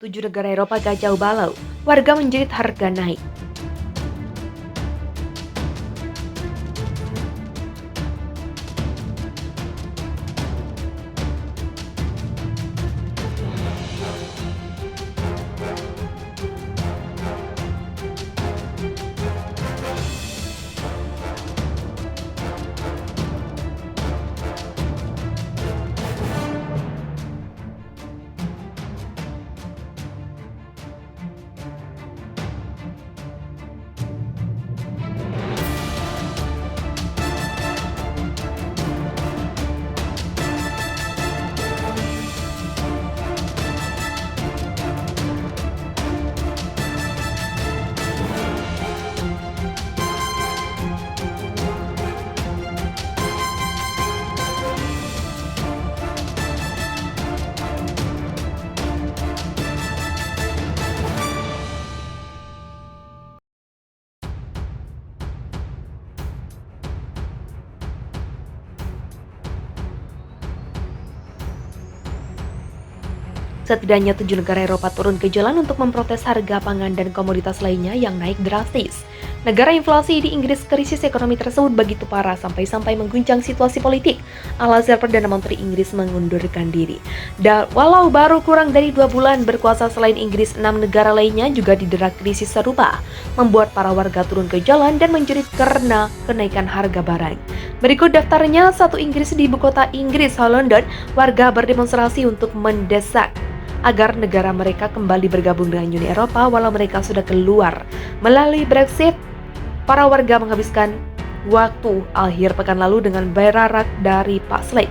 7 negara Eropa kacau balau, warga menjerit harga naik. Setidaknya 7 negara Eropa turun ke jalan untuk memprotes harga pangan dan komoditas lainnya yang naik drastis. Negara inflasi di Inggris, krisis ekonomi tersebut begitu parah sampai-sampai mengguncang situasi politik. Alhasil Perdana Menteri Inggris mengundurkan diri. Dan walau baru kurang dari 2 bulan berkuasa, selain Inggris, 6 negara lainnya juga didera krisis serupa, membuat para warga turun ke jalan dan menjerit karena kenaikan harga barang. Berikut daftarnya. 1. Inggris. Di ibu kota Inggris, London, warga berdemonstrasi untuk mendesak agar negara mereka kembali bergabung dengan Uni Eropa walau mereka sudah keluar. Melalui Brexit, para warga menghabiskan waktu akhir pekan lalu dengan berarak dari Pak Slade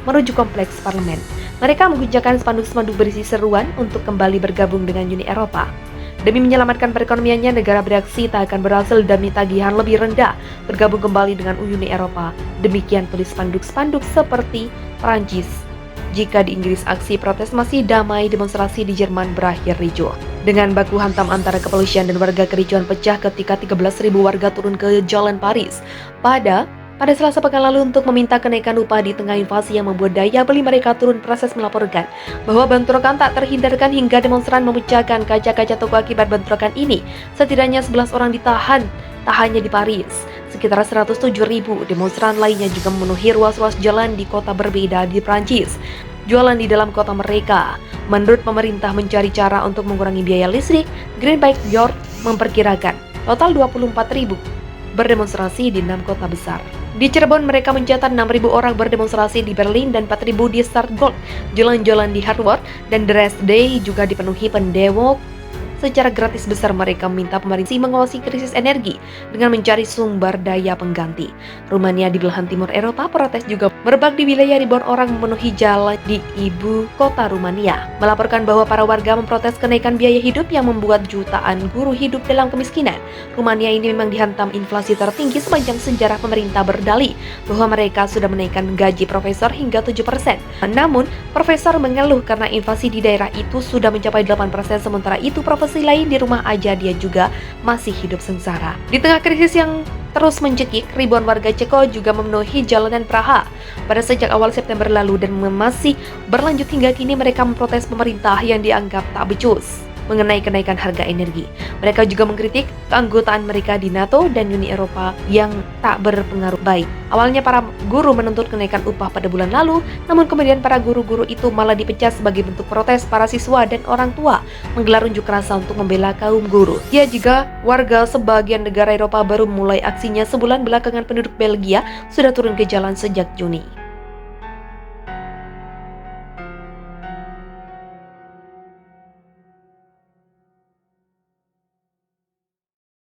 menuju kompleks parlemen. Mereka mengguncangkan spanduk-spanduk berisi seruan untuk kembali bergabung dengan Uni Eropa. Demi menyelamatkan perekonomiannya, negara Brexit tak akan berhasil demi tagihan lebih rendah bergabung kembali dengan Uni Eropa. Demikian tulis spanduk-spanduk seperti Prancis. Jika di Inggris aksi protes masih damai, demonstrasi di Jerman berakhir ricuh. Dengan baku hantam antara kepolisian dan warga, kericuhan pecah ketika 13.000 warga turun ke jalan Paris pada Selasa pekan lalu untuk meminta kenaikan upah di tengah inflasi yang membuat daya beli mereka turun. Proses melaporkan bahwa bentrokan tak terhindarkan hingga demonstran memecahkan kaca-kaca toko akibat bentrokan ini. Setidaknya 11 orang ditahan, tak hanya di Paris. Sekitar 107.000 demonstran lainnya juga memenuhi ruas-ruas jalan di kota berbeda di Prancis. Jualan di dalam kota mereka. Menurut pemerintah mencari cara untuk mengurangi biaya listrik, Green Backyard memperkirakan total 24.000 berdemonstrasi di 6 kota besar. Di Cirebon, mereka mencatat 6.000 orang berdemonstrasi di Berlin dan 4.000 di Stuttgart. Jalan-jalan di Harvard dan Dresden juga dipenuhi pendemo. Secara gratis besar mereka meminta pemerintah mengawasi krisis energi dengan mencari sumber daya pengganti. Rumania di belahan timur Eropa, protes juga merebak di wilayah. Ribuan orang memenuhi jalan di ibu kota Rumania, melaporkan bahwa para warga memprotes kenaikan biaya hidup yang membuat jutaan guru hidup dalam kemiskinan. Rumania ini memang dihantam inflasi tertinggi sepanjang sejarah. Pemerintah berdalih bahwa mereka sudah menaikkan gaji profesor hingga 7%. Namun, profesor mengeluh karena inflasi di daerah itu sudah mencapai 8%, sementara itu profesor lain di rumah aja dia juga masih hidup sengsara. Di tengah krisis yang terus mencekik, ribuan warga Ceko juga memenuhi jalanan Praha pada sejak awal September lalu dan masih berlanjut hingga kini. Mereka memprotes pemerintah yang dianggap tak becus mengenai kenaikan harga energi. Mereka juga mengkritik keanggotaan mereka di NATO dan Uni Eropa yang tak berpengaruh baik. Awalnya para guru menuntut kenaikan upah pada bulan lalu, namun kemudian para guru-guru itu malah dipecat sebagai bentuk protes. Para siswa dan orang tua menggelar unjuk rasa untuk membela kaum guru. Ya, jika warga sebagian negara Eropa baru mulai aksinya sebulan belakangan, penduduk Belgia sudah turun ke jalan sejak Juni.